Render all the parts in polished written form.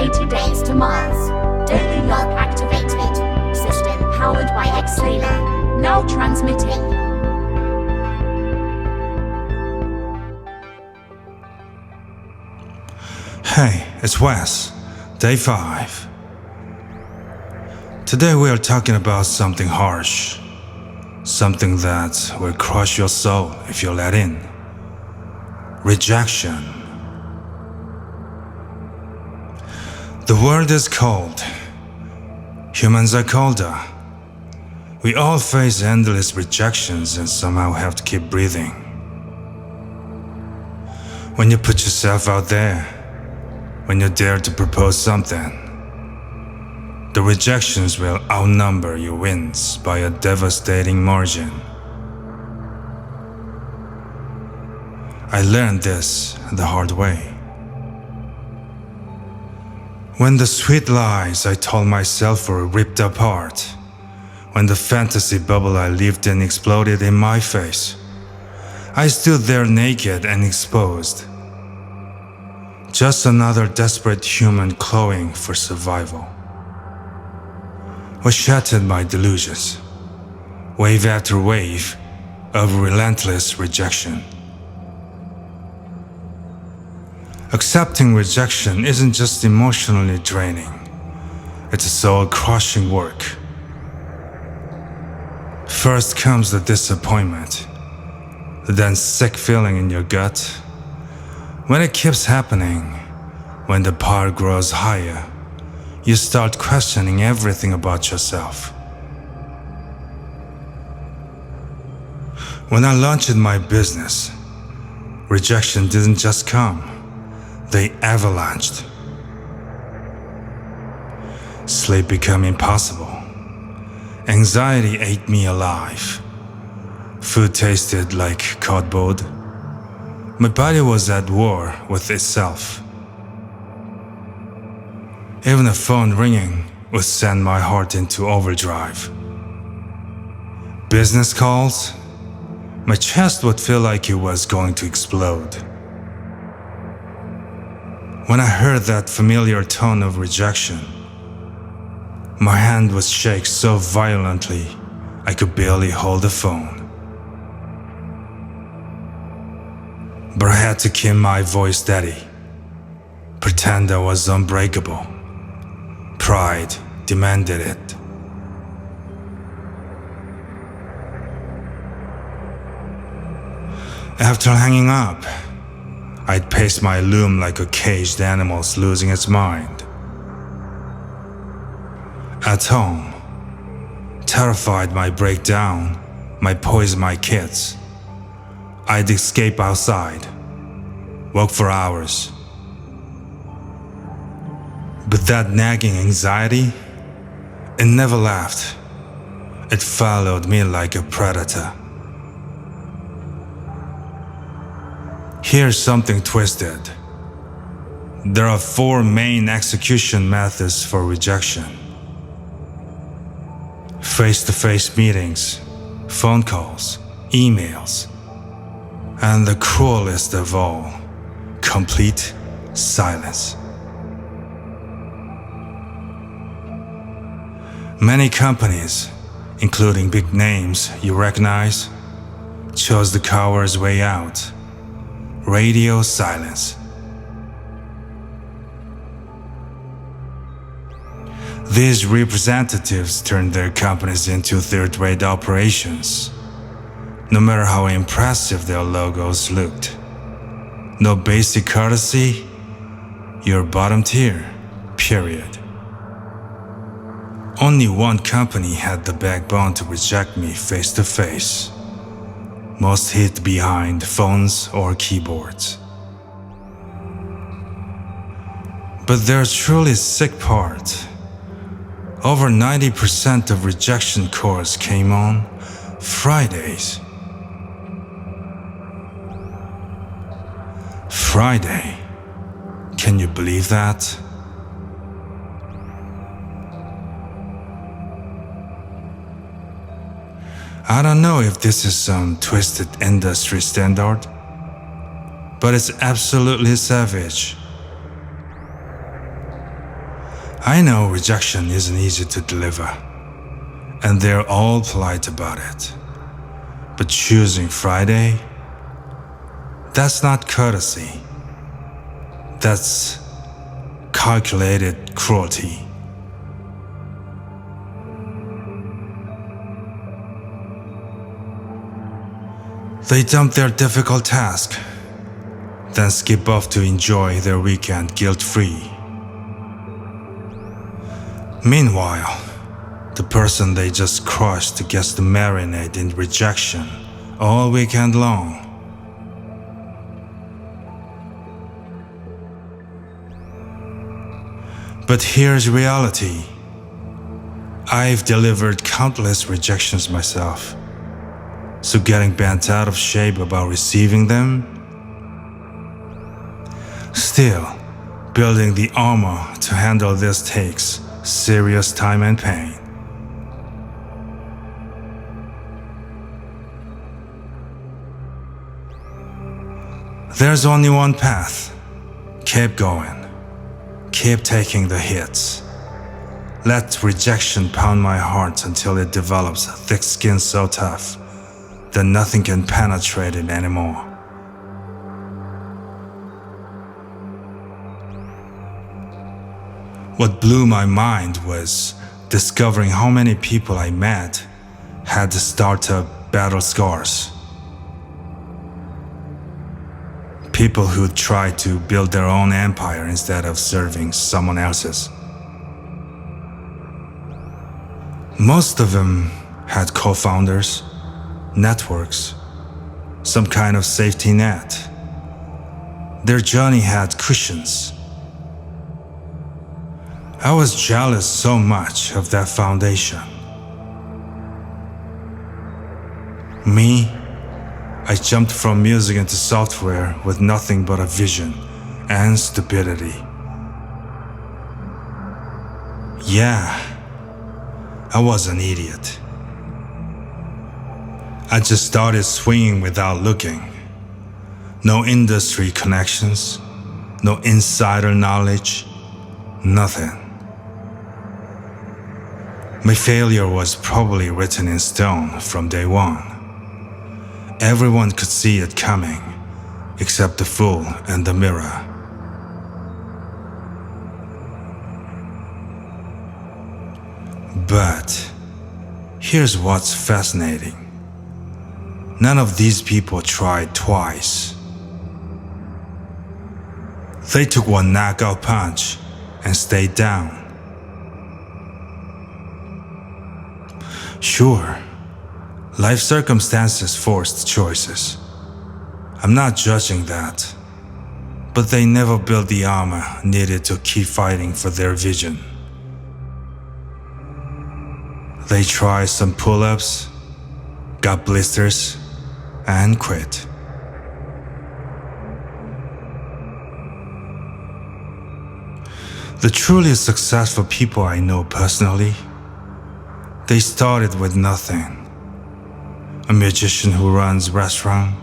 80 days to Mars. Daily log activated. System powered by XSAILR. Now transmitting. Hey, it's Wes. Day 5. Today we are talking about something harsh. Something that will crush your soul if you let in. Rejection. The world is cold. Humans are colder. We all face endless rejections and somehow have to keep breathing. When you put yourself out there, when you dare to propose something, the rejections will outnumber your wins by a devastating margin. I learned this the hard way. When the sweet lies I told myself were ripped apart, when the fantasy bubble I lived in exploded in my face, I stood there naked and exposed. Just another desperate human clawing for survival. What shattered my delusions, wave after wave of relentless rejection. Accepting rejection isn't just emotionally draining, it's a soul-crushing work. First comes the disappointment, then sick feeling in your gut. When it keeps happening, when the power grows higher, you start questioning everything about yourself. When I launched my business, rejection didn't just come. They avalanched. Sleep became impossible. Anxiety ate me alive. Food tasted like cardboard. My body was at war with itself. Even a phone ringing would send my heart into overdrive. Business calls, my chest would feel like it was going to explode. When I heard that familiar tone of rejection, my hand would shake so violently I could barely hold the phone. But I had to keep my voice steady, pretend I was unbreakable. Pride demanded it. After hanging up, I'd pace my loom like a caged animal losing its mind. At home, terrified might break down, might poison my kids, I'd escape outside, walk for hours. But that nagging anxiety, it never left. It followed me like a predator. Here's something twisted. There are 4 main execution methods for rejection. Face-to-face meetings, phone calls, emails, and the cruelest of all, complete silence. Many companies, including big names you recognize, chose the coward's way out. Radio silence. These representatives turned their companies into third-rate operations. No matter how impressive their logos looked. No basic courtesy, you're bottom tier, period. Only one company had the backbone to reject me face to face. Most hid behind phones or keyboards. But there's truly sick part. Over 90% of rejection calls came on Fridays. Friday. Can you believe that? I don't know if this is some twisted industry standard, but it's absolutely savage. I know rejection isn't easy to deliver, and they're all polite about it. But choosing Friday, that's not courtesy. That's calculated cruelty. They dump their difficult task, then skip off to enjoy their weekend guilt-free. Meanwhile, the person they just crushed gets to marinate in rejection all weekend long. But here's reality. I've delivered countless rejections myself. So getting bent out of shape about receiving them? Still, building the armor to handle this takes serious time and pain. There's only one path. Keep going. Keep taking the hits. Let rejection pound my heart until it develops a thick skin so tough that nothing can penetrate it anymore. What blew my mind was discovering how many people I met had startup battle scars. People who tried to build their own empire instead of serving someone else's. Most of them had co-founders, networks, some kind of safety net. Their journey had cushions. I was jealous so much of that foundation. Me, I jumped from music into software with nothing but a vision and stupidity. Yeah, I was an idiot. I just started swinging without looking. No industry connections, no insider knowledge, nothing. My failure was probably written in stone from day one. Everyone could see it coming, except the fool and the mirror. But here's what's fascinating. None of these people tried twice. They took one knockout punch and stayed down. Sure, life circumstances forced choices. I'm not judging that. But they never built the armor needed to keep fighting for their vision. They tried some pull-ups, got blisters, and quit. The truly successful people I know personally, they started with nothing. A magician who runs restaurants,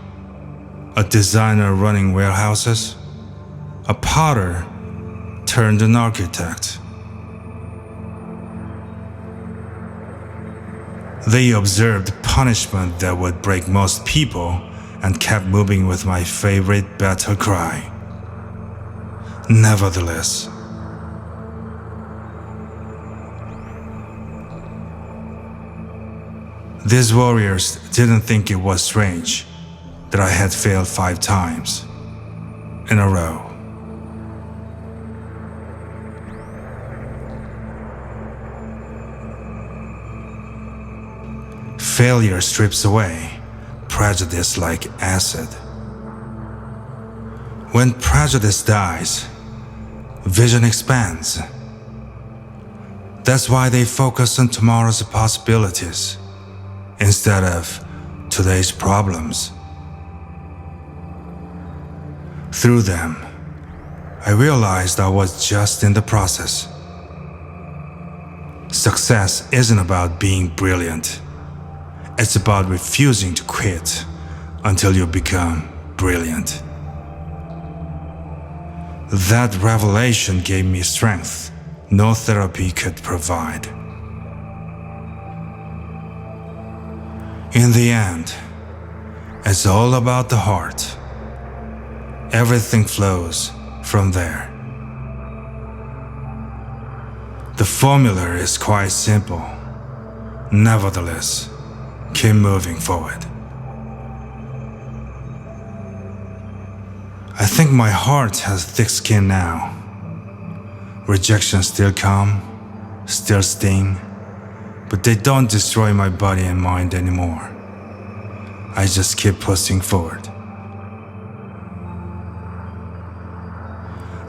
a designer running warehouses, a potter turned an architect. They observed punishment that would break most people and kept moving with my favorite battle cry. Nevertheless, these warriors didn't think it was strange that I had failed 5 times in a row. Failure strips away prejudice like acid. When prejudice dies, vision expands. That's why they focus on tomorrow's possibilities instead of today's problems. Through them, I realized I was just in the process. Success isn't about being brilliant. It's about refusing to quit until you become brilliant. That revelation gave me strength no therapy could provide. In the end, it's all about the heart. Everything flows from there. The formula is quite simple. Nevertheless, keep moving forward. I think my heart has thick skin now. Rejection still come, still sting, but they don't destroy my body and mind anymore. I just keep pushing forward.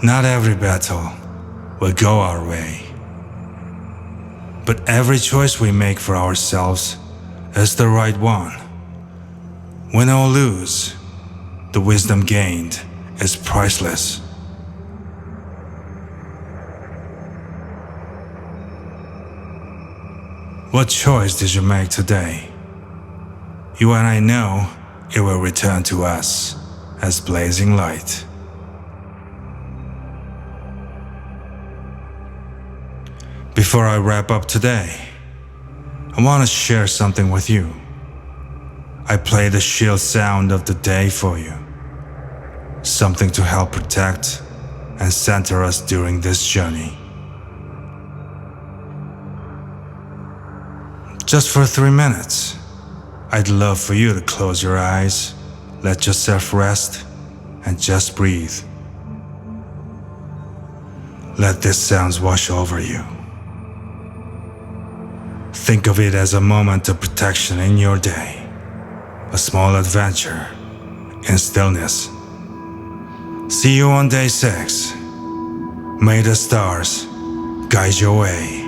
Not every battle will go our way, but every choice we make for ourselves is the right one. Win or lose, the wisdom gained is priceless. What choice did you make today? You and I know it will return to us as blazing light. Before I wrap up today, I want to share something with you. I play the shield sound of the day for you. Something to help protect and center us during this journey. Just for 3 minutes, I'd love for you to close your eyes, let yourself rest, and just breathe. Let these sounds wash over you. Think of it as a moment of protection in your day, a small adventure in stillness. See you on day 6. May the stars guide your way.